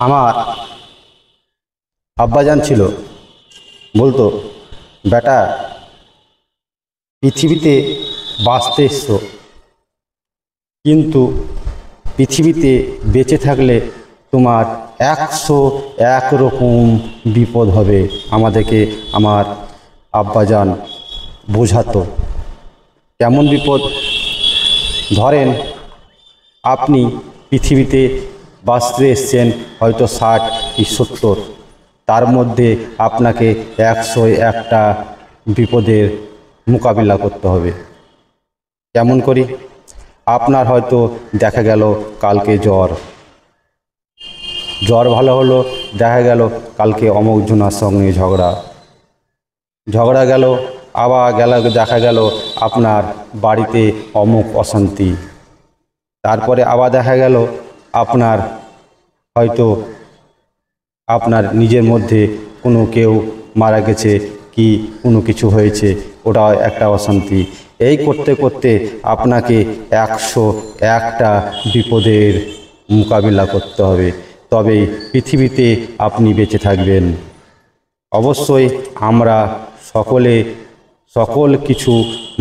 আমার আব্বাজান ছিল, বলতো, বেটা, পৃথিবীতে বাঁচতে এসছো, কিন্তু পৃথিবীতে বেঁচে থাকলে তোমার 101 রকম বিপদ হবে। আমাদেরকে আমার আব্বাজান বোঝাতো। কেমন বিপদ? ধরেন আপনি পৃথিবীতে বাঁচতে এসছেন হয়তো 60 কি 70, তার মধ্যে আপনাকে 101টা বিপদের মোকাবিলা করতে হবে। কেমন করি? আপনার হয়তো দেখা গেল কালকে জ্বর ভালো হলো, দেখা গেল কালকে অমুক জনার সঙ্গে ঝগড়া গেল, আবার দেখা গেল আপনার বাড়িতে অমুক অশান্তি, তারপরে আবার দেখা গেল আপনার হয়তো আপনার নিজের মধ্যে কোনো কেউ মারা গেছে কি কোনো কিছু হয়েছে, ওটা একটা অশান্তি। এই করতে করতে আপনাকে 101টা বিপদের মোকাবিলা করতে হবে, তবেই পৃথিবীতে আপনি বেঁচে থাকবেন। অবশ্যই আমরা সকল কিছু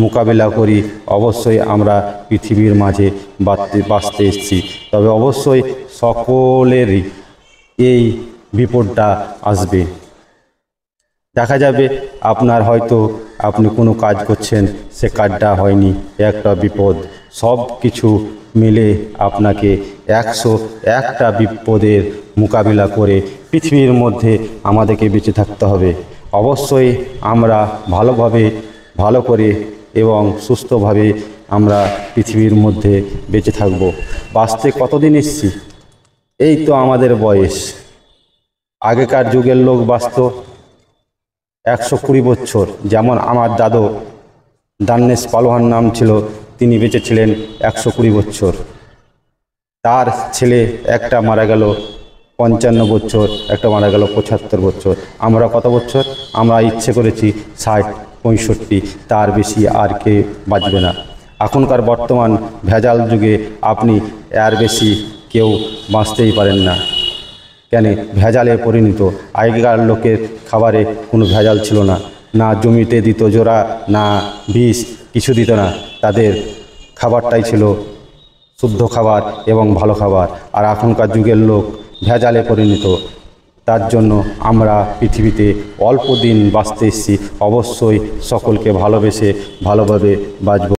মোকাবিলা করি, অবশ্যই আমরা পৃথিবীর মাঝে বাঁচতে এসেছি, তবে অবশ্যই সকলেরই এই বিপদটা আসবে। দেখা যাবে আপনার হয়তো আপনি কোনো কাজ করছেন, সে কাজটা হয়নি, একটা বিপদ। সব কিছু মিলে আপনাকে 101টা বিপদের মোকাবিলা করে পৃথিবীর মধ্যে আমাদেরকে বেঁচে থাকতে হবে। অবশ্যই আমরা ভালো করে এবং সুস্থভাবে আমরা পৃথিবীর মধ্যে বেঁচে থাকব। বাঁচতে কতদিন এসেছি? এই তো আমাদের বয়স। আগেকার যুগের লোক বাঁচত 120 বছর। যেমন আমার দাদু দান্নেশ পালোয়ান নাম ছিল, তিনি বেঁচেছিলেন 120 বছর। তার ছেলে একটা মারা গেল 55 বছর, একটা মারা গেল 75 বছর। আমরা কত বছর? আমরা ইচ্ছে করেছি 60, 65, তার বেশি আর কে বাঁচবে না। এখনকার বর্তমান ভেজাল যুগে আপনি এর বেশি কেউ বাঁচতেই পারেন না। কেন? ভেজালে পরিণত। আগেকার লোকের খাবারে কোনো ভেজাল ছিল না, না জমিতে দিত জোড়া, না বিষ, কিছু দিত না। তাদের খাবারটাই ছিল শুদ্ধ খাবার এবং ভালো খাবার। আর এখনকার যুগের লোক ভেজালে পরিণত। তার জন্য আমরা পৃথিবীতে অল্প দিন বাঁচতে এসেছি, অবশ্যই সকলকে ভালোবেসে ভালোভাবে বাঁচব।